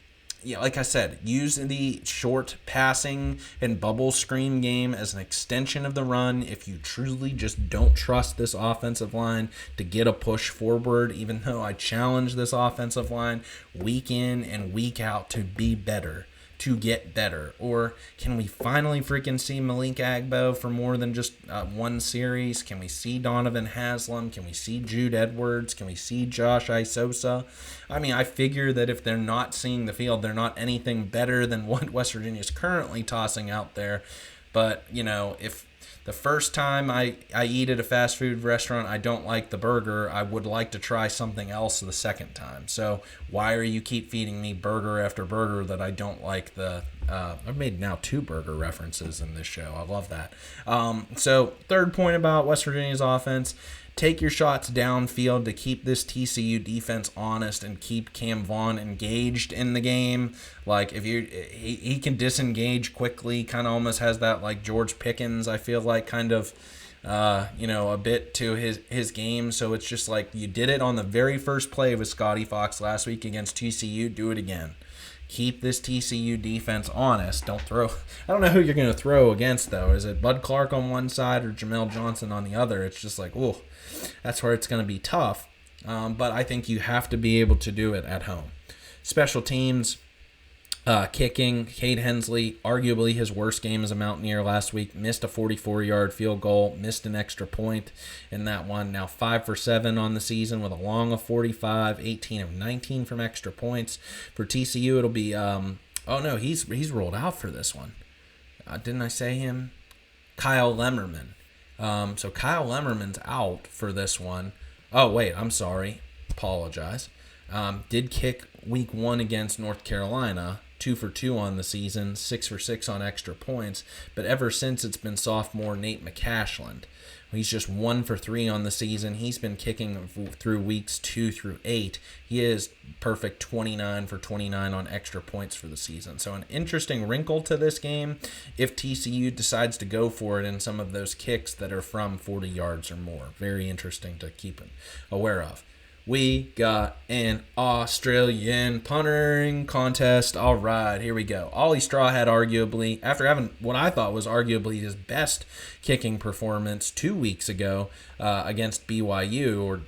like I said, use the short passing and bubble screen game as an extension of the run if you truly just don't trust this offensive line to get a push forward, even though I challenge this offensive line week in and week out to be better, to get better. Or can we finally freaking see Malik Agbo for more than just one series? Can we see Donovan Haslam? Can we see Jude Edwards? Can we see Josh Isosa? I figure that if they're not seeing the field, they're not anything better than what West Virginia is currently tossing out there. But, if the first time I eat at a fast food restaurant, I don't like the burger, I would like to try something else the second time. So why are you keep feeding me burger after burger that I don't like? I've made now 2 burger references in this show. I love that. So third point about West Virginia's offense, take your shots downfield to keep this TCU defense honest and keep Cam Vaughn engaged in the game. Like, if he can disengage quickly, kind of almost has that like George Pickens, I feel like, kind of a bit to his game. So it's just like, you did it on the very first play with Scotty Fox last week against TCU, do it again. Keep this TCU defense honest. Don't throw. I don't know who you're going to throw against, though. Is it Bud Clark on one side or Jamel Johnson on the other? It's just like, ooh, that's where it's going to be tough. But I think you have to be able to do it at home. Special teams, kicking, Cade Hensley, arguably his worst game as a Mountaineer last week, missed a 44-yard field goal, missed an extra point in that one. Now 5 for 7 on the season with a long of 45, 18 of 19 from extra points. For TCU, it'll be, he's rolled out for this one. Didn't I say him? Kyle Lemmerman. So Kyle Lemmerman's out for this one. Oh, wait, I'm sorry. Apologize. Did kick week 1 against North Carolina, 2 for 2 on the season, 6 for 6 on extra points. But ever since, it's been sophomore Nate McCashland. He's just 1 for 3 on the season. He's been kicking through weeks 2 through 8. He is perfect 29 for 29 on extra points for the season. So an interesting wrinkle to this game if TCU decides to go for it in some of those kicks that are from 40 yards or more. Very interesting to keep aware of. We got an Australian puntering contest. All right, here we go. Ollie Straw had arguably, after having what I thought was arguably his best kicking performance 2 weeks ago against BYU, or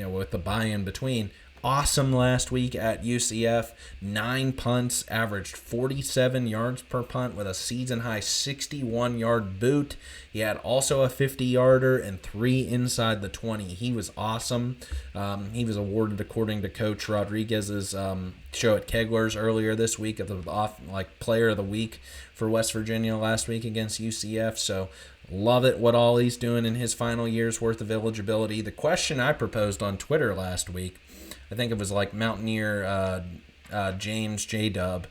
with the bye in between, awesome last week at UCF. 9 punts, averaged 47 yards per punt with a season-high 61-yard boot. He had also a 50-yarder and 3 inside the 20. He was awesome. He was awarded, according to Coach Rodriguez's show at Kegler's earlier this week, of the player of the week for West Virginia last week against UCF. So love it what Ollie's doing in his final year's worth of eligibility. The question I proposed on Twitter last week, I think it was like Mountaineer James J. Dub,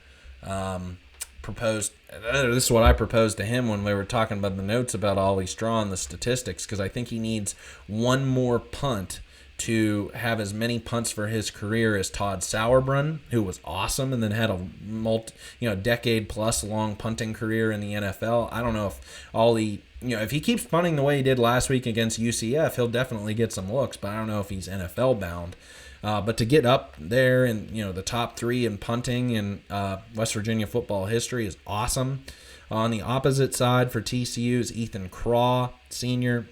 proposed. This is what I proposed to him when we were talking about the notes about Ollie Straw and the statistics, because I think he needs one more punt to have as many punts for his career as Todd Sauerbrunn, who was awesome and then had a decade plus long punting career in the NFL. I don't know if Ollie, if he keeps punting the way he did last week against UCF, he'll definitely get some looks, but I don't know if he's NFL bound. But to get up there in the top 3 in punting in West Virginia football history is awesome. On the opposite side for TCU is Ethan Craw, senior.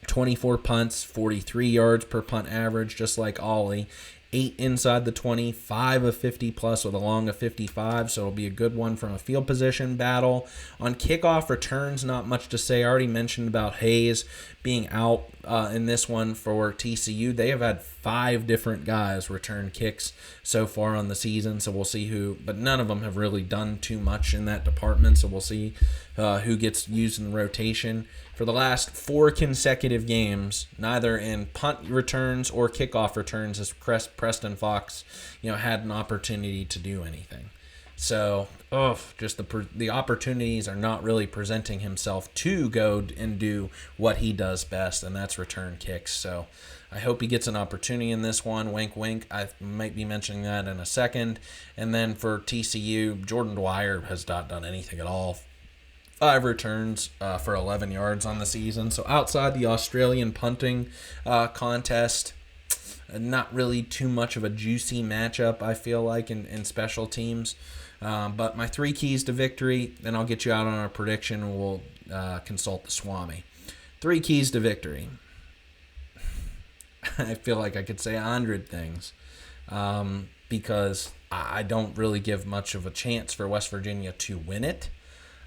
24 punts, 43 yards per punt average, just like Ollie. 8 inside the 20, 5 of 50 plus with a long of 55, so it'll be a good one from a field position battle. On kickoff returns, not much to say. I already mentioned about Hayes being out in this one for TCU. They have had 5 different guys return kicks so far on the season, so we'll see who, but none of them have really done too much in that department, so we'll see who gets used in the rotation. For the last 4 consecutive games, neither in punt returns or kickoff returns has Preston Fox, had an opportunity to do anything. So, just the opportunities are not really presenting himself to go and do what he does best, and that's return kicks. So, I hope he gets an opportunity in this one. Wink, wink. I might be mentioning that in a second. And then for TCU, Jordan Dwyer has not done anything at all. 5 returns for 11 yards on the season. So outside the Australian punting contest, not really too much of a juicy matchup, I feel like, in special teams. But my 3 keys to victory, then I'll get you out on our prediction, and we'll consult the Swami. 3 keys to victory. I feel like I could say 100 things because I don't really give much of a chance for West Virginia to win it.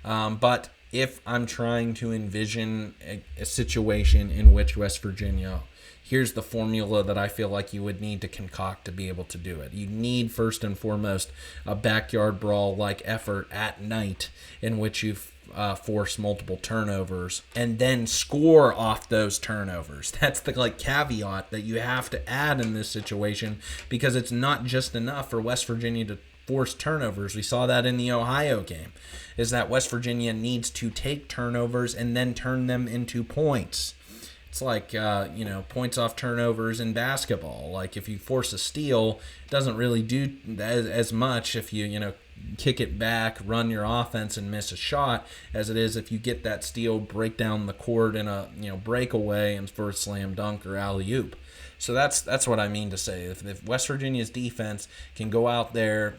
But if I'm trying to envision a situation in which West Virginia, here's the formula that I feel like you would need to concoct to be able to do it. You need, first and foremost, a backyard brawl-like effort at night in which you force multiple turnovers and then score off those turnovers. That's the caveat that you have to add in this situation, because it's not just enough for West Virginia to force turnovers. We saw that in the Ohio game, is that West Virginia needs to take turnovers and then turn them into points. It's like, points off turnovers in basketball. Like if you force a steal, it doesn't really do as much if you, kick it back, run your offense and miss a shot, as it is if you get that steal, break down the court in a, breakaway and for a slam dunk or alley-oop. So that's what I mean to say. If West Virginia's defense can go out there,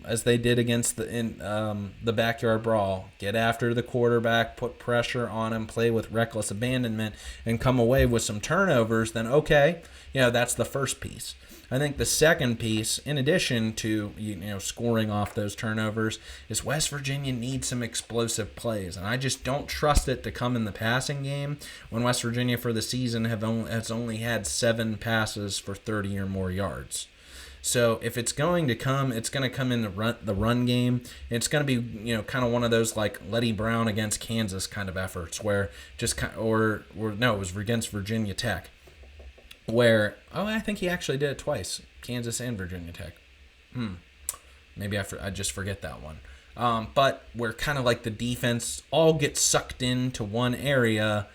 as they did against the backyard brawl, get after the quarterback, put pressure on him, play with reckless abandonment, and come away with some turnovers, then okay, that's the first piece. I think the second piece, in addition to scoring off those turnovers, is West Virginia needs some explosive plays, and I just don't trust it to come in the passing game when West Virginia for the season has only had 7 passes for 30 or more yards. So if it's going to come, it's going to come in the run game. It's going to be kind of one of those like Letty Brown against Kansas kind of efforts, where it was against Virginia Tech. Where, I think he actually did it twice, Kansas and Virginia Tech. Maybe I just forget that one. But where kind of like the defense all gets sucked into one area,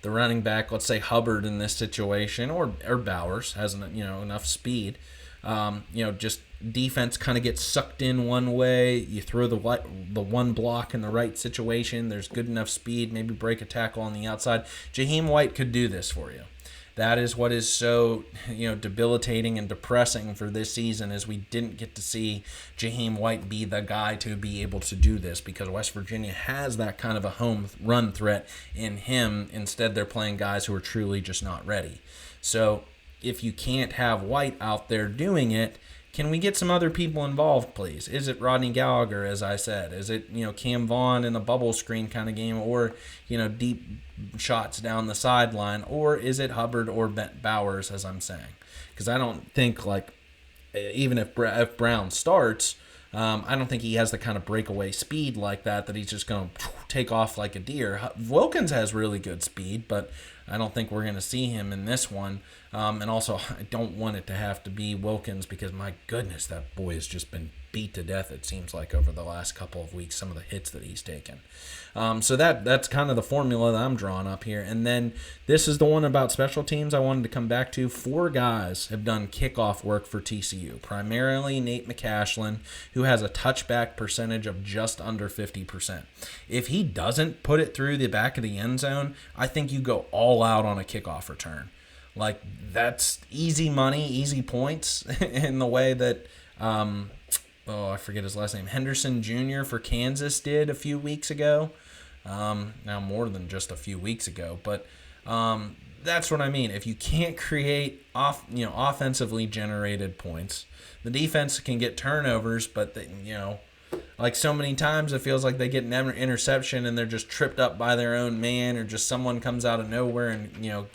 the running back, let's say Hubbard in this situation, or Bowers has enough speed. Just defense kind of gets sucked in one way. You throw the one block in the right situation. There's good enough speed, maybe break a tackle on the outside. Jaheim White could do this for you. That is what is so debilitating and depressing for this season, is we didn't get to see Jaheim White be the guy to be able to do this, because West Virginia has that kind of a home run threat in him. Instead, they're playing guys who are truly just not ready. So if you can't have White out there doing it, can we get some other people involved, please? Is it Rodney Gallagher, as I said? Is it, Cam Vaughn in a bubble screen kind of game, or, deep shots down the sideline? Or is it Hubbard or Bowers, as I'm saying? Because I don't think, even if Brown starts, I don't think he has the kind of breakaway speed like that he's just going to take off like a deer. Wilkins has really good speed, but I don't think we're going to see him in this one. And also, I don't want it to have to be Wilkins because, my goodness, that boy has just been beat to death, it seems like, over the last couple of weeks, some of the hits that he's taken. So that's kind of the formula that I'm drawing up here. And then this is the one about special teams I wanted to come back to. 4 guys have done kickoff work for TCU, primarily Nate McCashlin, who has a touchback percentage of just under 50%. If he doesn't put it through the back of the end zone, I think you go all out on a kickoff return. That's easy money, easy points in the way that, I forget his last name, Henderson Jr. for Kansas did a few weeks ago. Now more than just a few weeks ago, but that's what I mean. If you can't create offensively generated points, the defense can get turnovers, but so many times it feels like they get an interception and they're just tripped up by their own man, or just someone comes out of nowhere and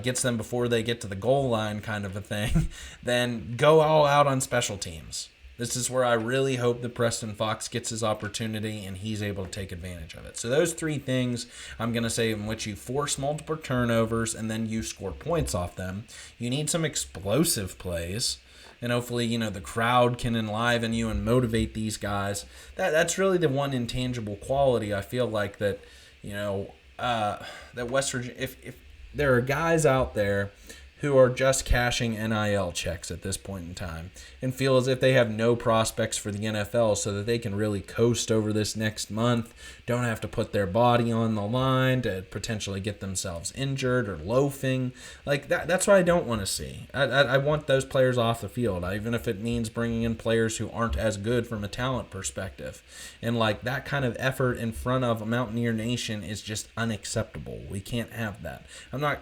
gets them before they get to the goal line, kind of a thing. Then go all out on special teams. This is where I really hope that Preston Fox gets his opportunity and he's able to take advantage of it. So those 3 things I'm going to say in which you force multiple turnovers and then you score points off them. You need some explosive plays, and hopefully, the crowd can enliven you and motivate these guys. That's really the one intangible quality I feel like that, that West Virginia, if there are guys out there who are just cashing NIL checks at this point in time and feel as if they have no prospects for the NFL so that they can really coast over this next month, don't have to put their body on the line to potentially get themselves injured or loafing. That's what I don't want to see. I want those players off the field, even if it means bringing in players who aren't as good from a talent perspective. And that kind of effort in front of Mountaineer Nation is just unacceptable. We can't have that. I'm not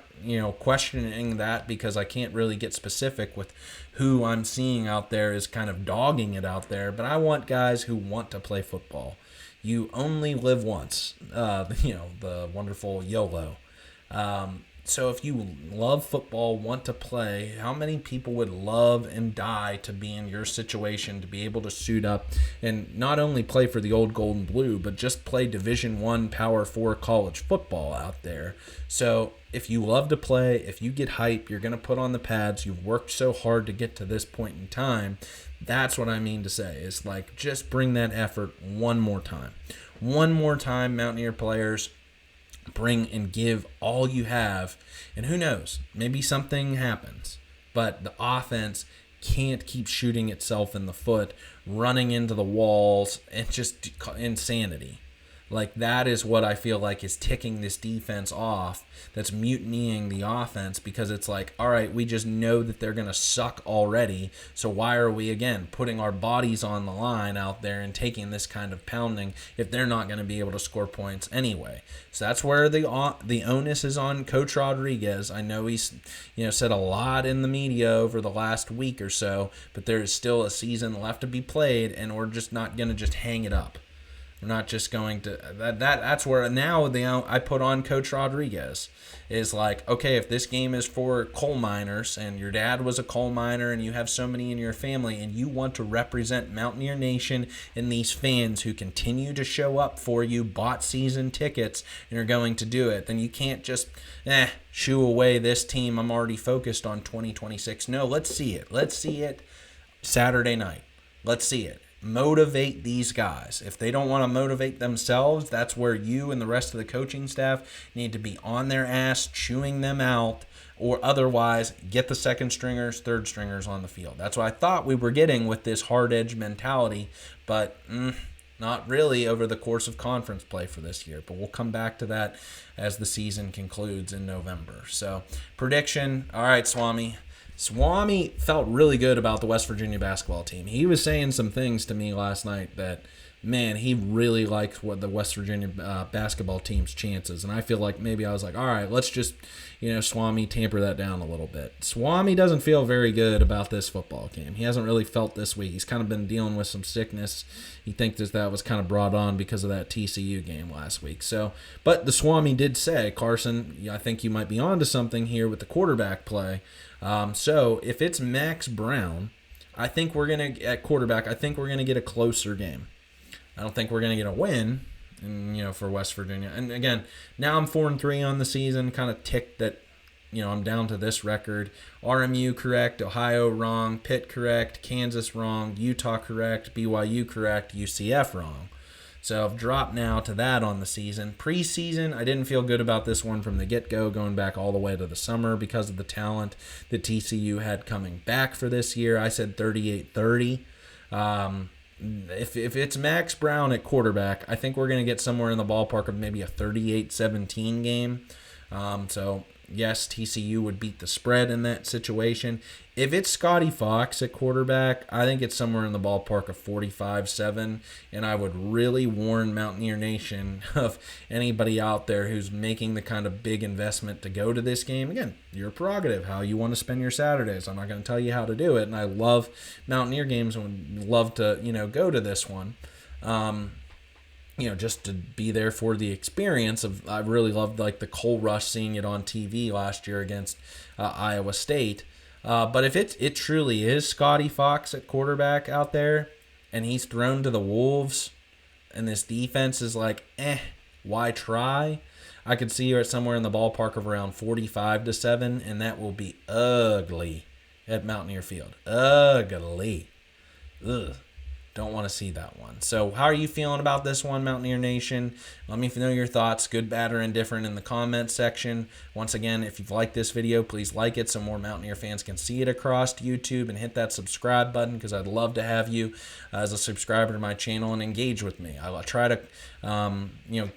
questioning that because I can't really get specific with who I'm seeing out there is kind of dogging it out there, but I want guys who want to play football. You only live once, the wonderful YOLO. So if you love football, want to play, how many people would love and die to be in your situation, to be able to suit up and not only play for the old gold and blue, but just play Division I Power 4 college football out there? So if you love to play, if you get hype, you're going to put on the pads, you've worked so hard to get to this point in time, that's what I mean to say. Is just bring that effort one more time. One more time, Mountaineer players. Bring and give all you have, and who knows, maybe something happens, but the offense can't keep shooting itself in the foot, running into the walls, and just insanity. That is what I feel like is ticking this defense off, that's mutinying the offense, because it's all right, we just know that they're going to suck already, so why are we, again, putting our bodies on the line out there and taking this kind of pounding if they're not going to be able to score points anyway? So that's where the onus is on Coach Rodriguez. I know he's said a lot in the media over the last week or so, but there is still a season left to be played, and we're just not going to just hang it up. We're not just going to that's where now I put on Coach Rodriguez is okay, if this game is for coal miners and your dad was a coal miner and you have so many in your family and you want to represent Mountaineer Nation and these fans who continue to show up for you, bought season tickets, and are going to do it, then you can't just shoo away this team. I'm already focused on 2026. No, let's see it. Let's see it Saturday night. Let's see it. Motivate these guys. If they don't want to motivate themselves, that's where you and the rest of the coaching staff need to be on their ass, chewing them out, or otherwise get the second stringers, third stringers on the field. That's what I thought we were getting with this hard edge mentality, but not really over the course of conference play for this year. But we'll come back to that as the season concludes in November. So prediction, all right, Swami felt really good about the West Virginia basketball team. He was saying some things to me last night that man, he really liked what the West Virginia basketball team's chances. And I feel like maybe I was like, all right, let's just, Swami, tamper that down a little bit. Swami doesn't feel very good about this football game. He hasn't really felt this week. He's kind of been dealing with some sickness. He thinks that was kind of brought on because of that TCU game last week. So, but the Swami did say, Carson, I think you might be onto something here with the quarterback play. So if it's Max Brown, I think we're going to, at quarterback, I think we're going to get a closer game. I don't think we're going to get a win, for West Virginia. And again, now I'm 4-3 on the season, kind of ticked that, I'm down to this record. RMU correct, Ohio wrong, Pitt correct, Kansas wrong, Utah correct, BYU correct, UCF wrong. So I've dropped now to that on the season. Preseason, I didn't feel good about this one from the get-go, going back all the way to the summer because of the talent that TCU had coming back for this year. I said 38-30. If it's Max Brown at quarterback, I think we're going to get somewhere in the ballpark of maybe a 38-17 game. So, yes, TCU would beat the spread in that situation. If it's Scotty Fox at quarterback, I think it's somewhere in the ballpark of 45-7, and I would really warn Mountaineer Nation of anybody out there who's making the kind of big investment to go to this game. Again, your prerogative, how you want to spend your Saturdays. I'm not going to tell you how to do it, and I love Mountaineer games and would love to, go to this one. Just to be there for the experience of, I really loved like the Coal Rush, seeing it on TV last year against Iowa State. But if it truly is Scotty Fox at quarterback out there, and he's thrown to the Wolves, and this defense is like, why try? I could see her at somewhere in the ballpark of around 45-7, and that will be ugly at Mountaineer Field. Ugly. Ugh. Don't want to see that one. So how are you feeling about this one, Mountaineer Nation? Let me know your thoughts, good, bad, or indifferent, in the comments section. Once again, if you've liked this video, please like it so more Mountaineer fans can see it across YouTube, and hit that subscribe button because I'd love to have you as a subscriber to my channel and engage with me. I try to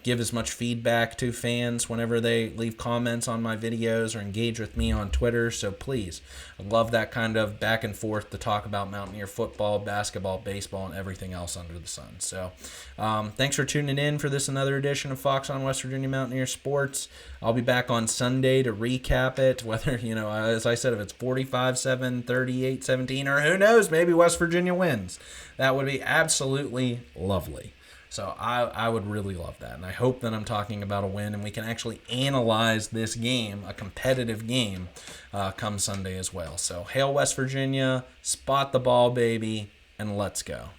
give as much feedback to fans whenever they leave comments on my videos or engage with me on Twitter. So please, I love that kind of back and forth to talk about Mountaineer football, basketball, baseball, and everything else under the sun. So thanks for tuning in for this another edition of Fox on West Virginia Mountaineer Sports. I'll be back on Sunday to recap it, whether, as I said, if it's 45-7, 38-17, or who knows, maybe West Virginia wins. That would be absolutely lovely. So I would really love that, and I hope that I'm talking about a win, and we can actually analyze this game, a competitive game, come Sunday as well. So hail West Virginia, spot the ball, baby, and let's go.